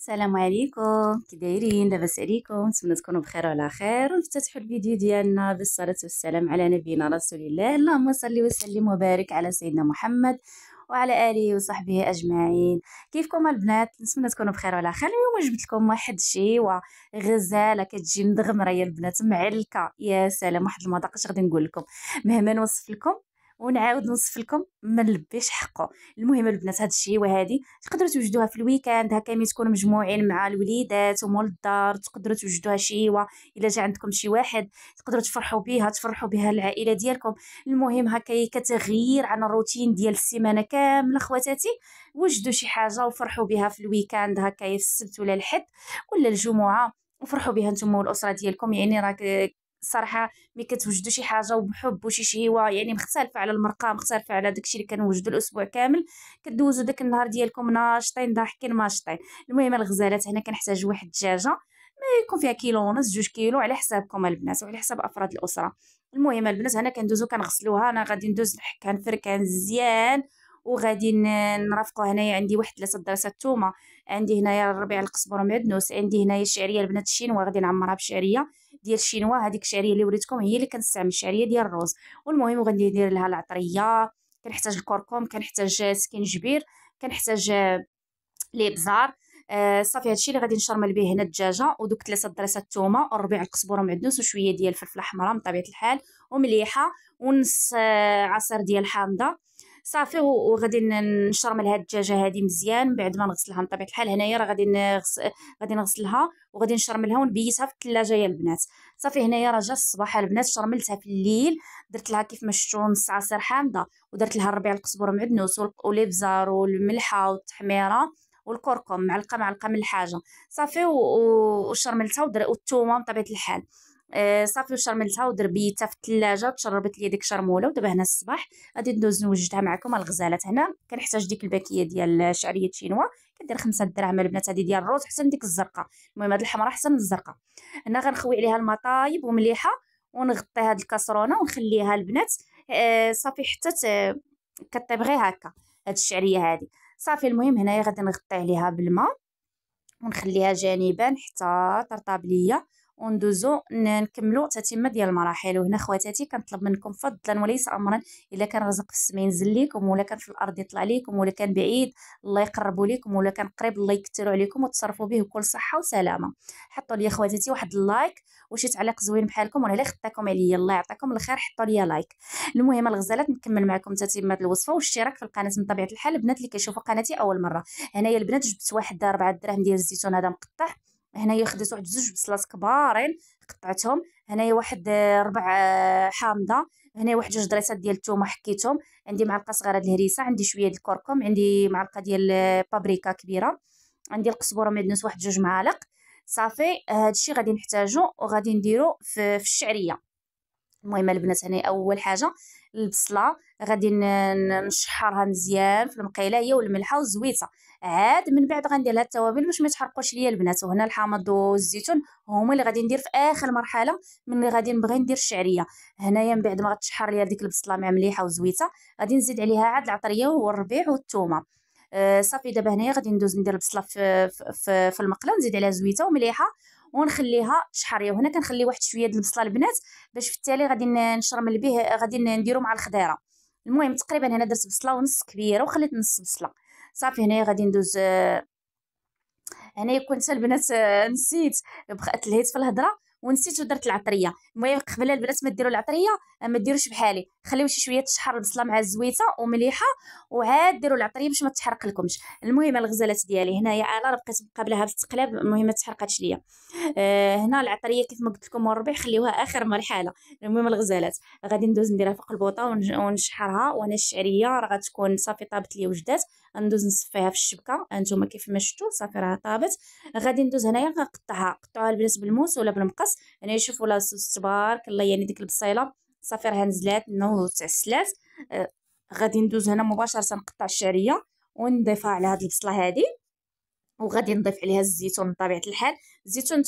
السلام عليكم، كي دايرين؟ لاباس عليكم؟ نتمنى تكونوا بخير وعلى خير، ونفتتحوا الفيديو ديالنا بالصلاه والسلام على نبينا رسول الله. اللهم صل وسلم وبارك على سيدنا محمد وعلى اله وصحبه اجمعين. كيفكم البنات؟ نتمنى تكونوا بخير وعلى خير. اليوم جبت لكم واحد الشيوه غزاله كتجي مدغمره يا البنات، معلكه يا سلام، واحد المذاق اش غادي نقول لكم مهما نوصف لكم ونعاود نوصف لكم ما نلبيش حقه. المهم البنات، هاد الشيوه هادي تقدروا توجدوها في الويكاند هكا ملي تكونوا مجموعين مع الوليدات ومول الدار، تقدروا توجدوها شيوه. الا جا عندكم شي واحد تقدروا تفرحوا بها العائله ديالكم. المهم هكا كتغيير عن الروتين ديال السيمانه كامله. خواتاتي، وجدوا شي حاجه وفرحوا بها في الويكاند هكا، في السبت ولا الحد ولا الجمعه، وفرحوا بها نتوما والاسره ديالكم. يعني راك صراحه ملي كتوجدوا شي حاجه وبحب وشي شهوه يعني مختلفه على المرقه، مختلفه على داكشي اللي كنوجدوا الاسبوع كامل، كدوزوا داك النهار ديالكم ناشطين ضاحكين ماشطين. المهم الغزالات، هنا كنحتاج واحد الدجاجه ما يكون فيها كيلو ونص 2 كيلو على حسابكم البنات وعلى حساب افراد الاسره. المهم البنات، هنا كندوزو كنغسلوها. انا غادي ندوز كنفركها مزيان وغادي نرافقوا. هنايا عندي واحد 3 دراسات الثومه، عندي هنايا الربيع القزبر ومعدنوس، عندي هنايا الشعريه البنات الشينوا، غادي نعمرها بالشعريه ديال الشينوا. هذيك الشعريه اللي وريتكم هي اللي كنستعمل، الشعريه ديال الروز. والمهم غادي ندير لها العطريه، كنحتاج الكركم، كنحتاج سكينجبير، كنحتاج الابزار. صافي هادشي اللي غادي نشرمل به هنا الدجاجه، ودوك 3 دراسات الثومه وربيع القزبر ومعدنوس وشويه ديال الفلفله حمراء من طبيعه الحال ومليحه، ونص عصير ديال الحامضه. صافي وغادي نشرمل هاد الدجاجه هادي مزيان بعد ما نغسلها من طبيعه الحال. هنايا راه غادي نغسلها وغادي نشرملها ونبيتها في الثلاجه يا البنات. صافي هنايا راه جا الصباح البنات، شرملتها في الليل، درت لها كيف ما شفتوا نص عصير حامضه، ودرت لها الربيع القزبر ومعدنوس والابزار والملحه والتحميره والكركم، معلقه من الحاجه. صافي وشرملتها والثومه بطبيعه الحال. صافي وشرملتها بيتها في الثلاجه، تشربت لي ديك شرموله. ودابا هنا الصباح غادي ندوز نوجدها معكم الغزالات. هنا كنحتاج ديك الباكيه ديال شعريه شينوا، كدير 5 دراهم البنات. هذه ديال الروز حسن ديك الزرقاء، المهم هاد الحمراء حسن من الزرقاء. هنا غنخوي عليها الماء طايب ومليحه، ونغطي هاد الكاسرونه ونخليها البنات صافي حتى كطيب غير هكا هاد الشعريه هادي. صافي المهم هنايا غادي نغطي عليها بالماء ونخليها جانبا حتى ترطب ليا، وندوزو نكملوا تتمه ديال المراحل. وهنا خواتاتي كنطلب منكم فضلا وليس امرا، الا كان رزق في السماء ينزل لكم، ولا كان في الارض يطلع لكم، ولا كان بعيد الله يقربوا لكم، ولا كان قريب الله يكثروا عليكم وتصرفوا به بكل صحه وسلامه. حطوا لي خواتاتي واحد اللايك وشي تعليق زوين بحالكم، وانا لا خطاكم عليا الله يعطيكم الخير، حطوا لي لايك. المهم الغزالات، نكمل معكم تتمه الوصفه والاشتراك في القناه من طبيعه الحال. البنات اللي كيشوفوا قناتي اول مره، هنايا البنات جبت واحد 4 دراهم ديال الزيتون هذا مقطع. هنايا خديت واحد 2 بصلات كبارين قطعتهم. هنايا واحد 4 حامضه. هنا واحد 2 دريسات ديال الثومه حكيتهم. عندي معلقه صغيره ديال الهريسه، عندي شويه ديال الكركم، عندي معلقه ديال بابريكا كبيره، عندي القزبره مدنوس واحد 2 معالق. صافي هادشي غادي نحتاجو وغادي نديرو في الشعريه. المهم البنات، هنا اول حاجه البصله غادي نشحرها مزيان في المقيله هي والملحه والزويته. عاد من بعد غندير لها التوابل باش ما يتحرقوش ليا البنات. وهنا الحامض والزيتون هما اللي غادي ندير في اخر مرحله من اللي غادي نبغي ندير الشعريه. هنايا من بعد ما غتشحر ليا ديك البصله مع مليحه وزويته، غادي نزيد عليها عاد العطريه والربيع والثومه. صافي دابا هنايا غادي ندوز ندير البصله في المقله، نزيد عليها زويته ومليحه ونخليها تشحر. وهنا كنخلي واحد شويه د البصله البنات باش في التالي غادي نشرمل به، غادي نديرو مع الخضيره. المهم تقريبا هنا درت بصله ونص كبيره وخليت نص بصله. صافي هنايا غادي ندوز. هنايا كنت البنات نسيت، تلهيت في الهضره ونسيت ودرت العطريه. المهم قبل البنات ما ديروا العطريه ما ديروش بحالي، خليو شي شويه تشحر البصله مع الزويته ومليحه، وعاد ديروا العطريه باش ما تحرق لكمش. المهم الغزالات ديالي هنايا انا بقيت مقابلها بالتقلاب، المهم ما تحرقاتش ليا. هنا العطريه كيف ما قلت لكم والربيع خليوها اخر مرحله. المهم الغزالات غادي ندوز نديرها فوق البوطه ونشحرها. وانا الشعريه راه غتكون صافي طابت لي وجدات، غندوز نصفيها في الشبكه انتما كيف ما شفتوا. صافي راه طابت. غادي ندوز هنايا قطعوها البنات بالموس ولا بالمقص. هنا شوفوا لاصوص تبارك الله، يعني ديك البصيله صافي راه نزلات وتعسلات. غادي ندوز هنا مباشره نقطع الشعريه ونضيفها على هاد البصله هادي، وغادي نضيف عليها الزيتون بطبيعه الحال. الزيتون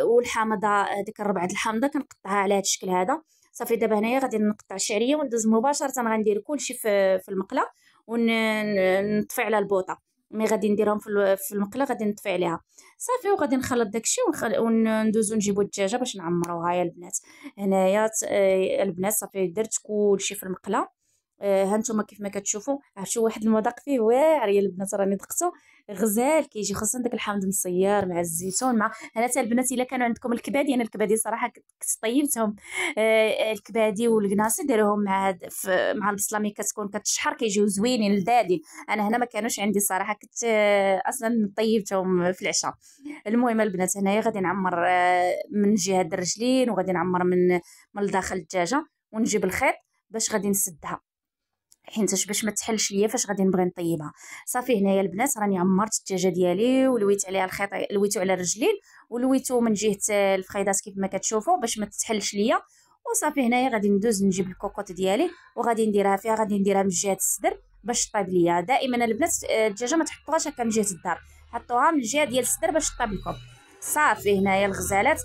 والحامضه، هذيك الربعه د الحامضه كنقطعها على هذا الشكل هذا. صافي دابا هنايا غادي نقطع الشعريه وندوز مباشره غندير كلشي في المقله ونطفي على البوطه. مي غادي نديرهم في المقله، غادي نطفي عليها صافي، وغادي نخلط داكشي وندوزو نجيبو الدجاجه باش نعمروها. يا البنات هنايا البنات صافي درت كلشي في المقله. ها نتوما كيف ما كتشوفوا، عرفتوا واحد المذاق فيه واعر يا البنات، راني ذقته غزال كيجي، خاصه داك الحامض مصيار مع الزيتون مع. انا حتى البنات الا كانوا عندكم الكبادي، انا الكبادي صراحه كنت طيبتهم. الكبادي والكناصي ديروهم مع البصله ملي كتكون كتشحر كيجيو زوينين لذاذين. انا هنا ما كانوش عندي صراحه، كنت اصلا طيبتهم في العشاء. المهم البنات هنايا غادي نعمر من جهه الرجلين، وغادي نعمر من الداخل الدجاجه، ونجيب الخيط باش غادي نسدها، حينتاش باش ما تحلش ليا فاش غادي نبغي نطيبها. صافي هنايا البنات راني عمرت الدجاجه ديالي ولويت عليها الخيط، لويتو على الرجلين ولويتو من جهه الفخيدات كيف ما كتشوفوا باش ما تحلش ليا. وصافي هنايا غادي ندوز نجيب الكوكوط ديالي وغادي نديرها فيها، غادي نديرها من جهه الصدر باش طيب ليا. دائما البنات الدجاجه ما تحطوهاش هكا من جهه الدار، حطوها من الجهه ديال الصدر باش طيب لكم. صافي هنايا الغزالات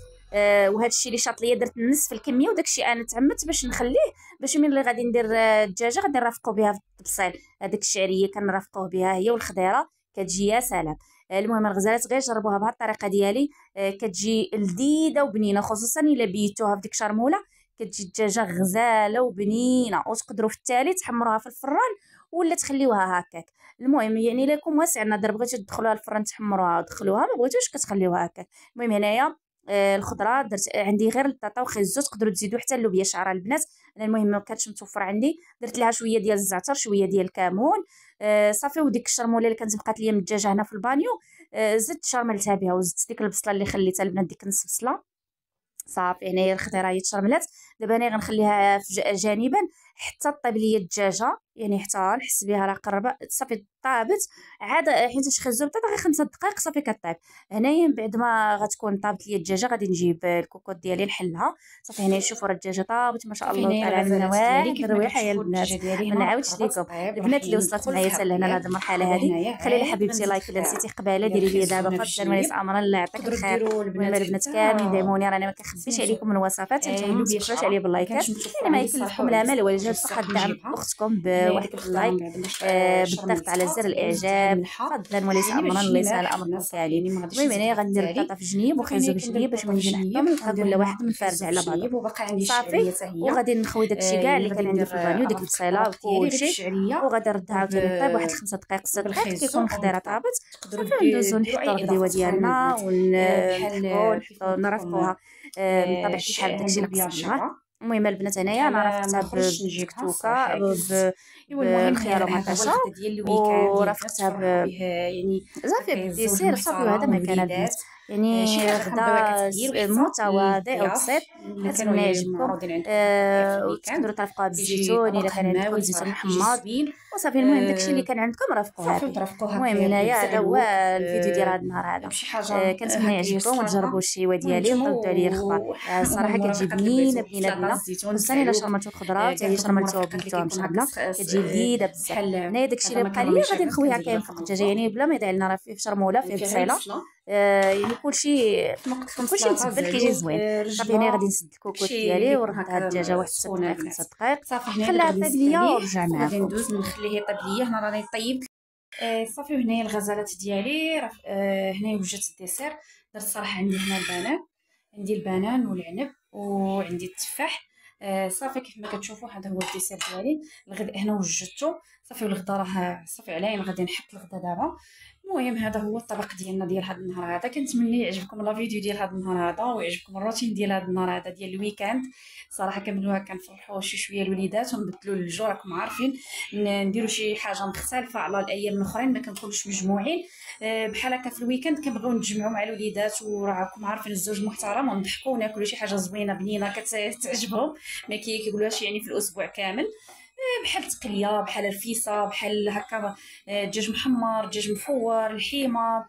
وهذا الشيء اللي شاط ليا درت نصف الكميه، وداك الشيء انا تعمدت باش نخليه باش ملي غادي ندير الدجاجه غادي نرافقوا بها في الطبسيل. هذيك الشعريه كنرافقوه بها هي والخضيره، كتجي يا سلام. المهم الغزالات غير جربوها بهذه الطريقه ديالي، كتجي لذيذه وبنينه، خصوصا الا بيتوها في ديك شرموله كتجي الدجاجه غزاله وبنينه. وتقدروا في التالي تحمروها في الفران ولا تخليوها هكاك. المهم يعني لكم واسع النظر، بغيتو تدخلوها الفران تحمروها دخلوها، ما بغيتوش كتخليوها هكاك. المهم هنايا الخضره درت عندي غير البطاطا وخيزو، تقدروا تزيدوا حتى اللوبيا شعره البنات. انا المهم ما كانتش متوفر عندي، درت لها شويه ديال الزعتر شويه ديال الكمون. صافي وديك الشرموله اللي كانت بقات ليا من الدجاجه هنا في البانيو زدت شرملتها بها، وزدت ديك البصله اللي خليتها البنات ديك نص بصله. صافي هنايا الخضيره هي تشرملات. دابا انا غنخليها جانبا حتى طيب ليا الدجاجه، يعني حتى نحس بها راه قربت صافي طابت. عاد حيت خزو بطاطا غير 5 دقائق صافي كطيب. هنايا من بعد ما غتكون طابت ليا الدجاجه غادي نجيب الكوكوط ديالي نحلها. صافي هنايا شوفوا راه الدجاجه طابت ما شاء الله وطالعه من واحد الرويحه يا البنات. ما نعاودش لكم البنات اللي وصلت معايا حتى لهنا لهاد المرحله هذه، خلي لي حبيبتي لايك الا نسيتي قباله، ديري لي دابا فضلا وليس امرا، الله يعطيك الخير. المهم البنات كاملين دعموني، راني ما كنخبيش عليكم الوصفات، نتوما ما تبخلوش عليا باللايكات، يعني ما يكلفكم لا مال ولا جهد، فقط دعم اختكم بواحد اللايك، بالضغط على زر الاعجاب فضلا وليس امرا، الله يسهل امركم كاملين. المهم هنا غندير البطاطا في جنيب وخيزو في جنيب باش ملي نجي نحطهم نلقى كل واحد منفرج على بعضه. صافي وغادي نخوي داكشي كاع اللي كان عندي في البانيو، ديك البصيله وكلشي، وغادي نردها عاوتاني طيب واحد 5 دقائق 6 دقائق كيكون الخضيره طابت. صافي ندوزو نحطو الغديوه ديالنا ونحطو نرافقوها من طبيعه الحال داكشي اللي قسمناه. المهم البنات هنايا انا رافقتها بالتكتوكه بالخيار ومطيشه، ورافقتها يعني صافي بالديسير صافي. وهذا ما كان البنات يعني غدا متواضع وبسيط حسب ما يعجبكم. وتقدروا ترافقوها بالزيتون الا كان عندكم زيتون محمر وصافي. المهم داكشي اللي كان عندكم رافقوها به. المهم هنايا هذا هو الفيديو ديال هذا النهار هذا. كنتمنى يعجبكم وتجربوا الشيوه ديالي وردوا عليا الخبر. الصراحه كتجي بنينه بنينه، خصوصا الا شرملتو الخضره حتى هي شرملتوها وبلتوها مشربله كتجي لذيذه بزاف. هنايا داكشي اللي بقى ليا غادي نخويها كاين فوق الدجاجه، يعني بلا ما يضيع لنا راه فيه شرموله فيه بصيله، يعني كلشي متبل كيجي زوين. صافي هنا غادي نسد الكوكوط ديالي ونرد هاد الدجاجه واحد 6 دقائق 5 دقائق، خليها طيب ليا ونرجع معاكم. غادي ندوز نخليه يطيب ليا. هنا راني طيبت صافي. وهنايا الغزالات ديالي هنايا وجدت الديسير. درت صراحه عندي هنا البنان، عندي البنان والعنب وعندي التفاح. صافي كيف ما كتشوفوا هذا هو الديسير ديالي. الغدا هنا وجدته صافي، والغدا راه صافي عليا غادي نحط الغدا دابا. المهم هذا هو الطبق ديالنا ديال هذا النهار هذا. كنتمنى يعجبكم لا فيديو ديال هذا النهار هذا ويعجبكم الروتين ديال هذا النهار هذا ديال الويكاند. صراحه كنبداوها كنفرحوا شويه الوليدات ونبدلوا الجو، راكم عارفين نديروا شي حاجه مختلفه على الايام الاخرين، ما كنكونوش مجموعين بحال هكا في الويكاند. كنبغيو نتجمعوا مع الوليدات وراكم عارفين الزوج محترم، ونضحكوا وناكلوا شي حاجه زوينه بنينه كتعجبهم، ما كيقولوهاش يعني في الاسبوع كامل. بحال التقليه بحال الفيصه بحال هكا، دجاج محمر دجاج مفور الحيمه،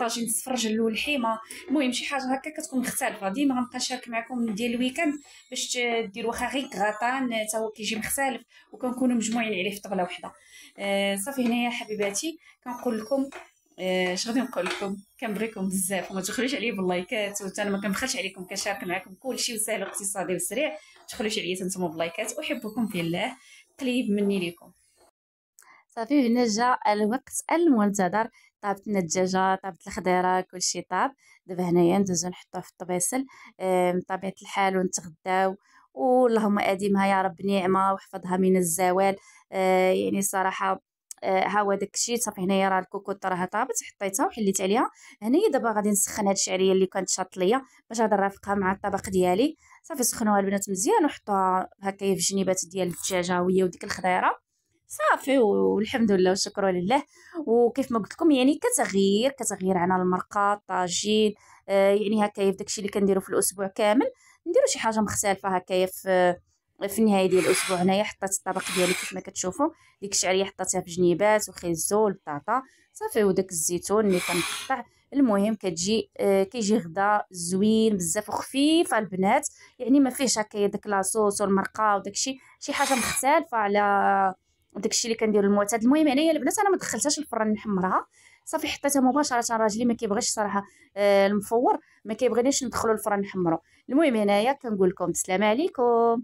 طاجين السفرجل والحيمه. المهم شي حاجه هكا كتكون مختلفه. ديما غنبقى نشارك معكم ديال الويكاند باش ديروا واخا غير كغطان حتى هو كيجي مختلف وكنكونوا مجموعين عليه في طبله وحده. صافي هنايا حبيباتي كنقول لكم اش غادي نقول لكم، كنبغيكم بزاف وما تبخلوش عليا باللايكات، وحتى انا ما كنبخلش عليكم، كنشارك معكم كلشي وسهل واقتصادي وسريع. ما تبخلوش عليا نتوما باللايكات. احبكم في الله، قليب مني ليكم. صافي هنا جا الوقت المنتظر. طابت لنا الدجاجه، طابت الخضيره، كلشي طاب. دابا هنايا ندوزو نحطوه في الطبيصل من طبيعه الحال ونتغداو. واللهم اديمها يا رب نعمه واحفظها من الزوال. يعني صراحه ها هو داكشي. صافي هنايا راه الكوكوط راها طابت، حطيتها وحليت عليها. هنايا دابا غادي نسخن هاد الشعريه اللي كانت شاط ليا باش غادي نرافقها مع الطبق ديالي. صافي سخنوها البنات مزيان وحطوها هكايا في جنيبات ديال الدجاجه وهي وديك الخضيره. صافي والحمد لله والشكر لله. وكيف ما قلت لكم يعني كتغيير عن المرقه الطاجين. يعني هكايا في داكشي اللي كنديرو في الاسبوع كامل نديرو شي حاجه مختلفه هكايا في النهايه ديال الاسبوع. هنايا حطيت الطبق ديالي كيف ما كتشوفوا. ديك الشعريه حطيتها في جنيبات وخيزو والبطاطا. صافي وداك الزيتون اللي كنقطع. المهم كتجي كيجي غدا زوين بزاف وخفيف على البنات. يعني ما فيهش هكايا داك لاصوص والمرقه وداكشي، شي حاجه مختلفه على داكشي اللي كنديرو المعتاد. المهم هنايا البنات انا ما دخلتهاش الفران نحمرها. صافي حطيتها مباشره. راجلي ما كيبغيش صراحه المفور ما كيبغينيش ندخلو الفران نحمرو. المهم هنايا كنقول لكم السلام عليكم.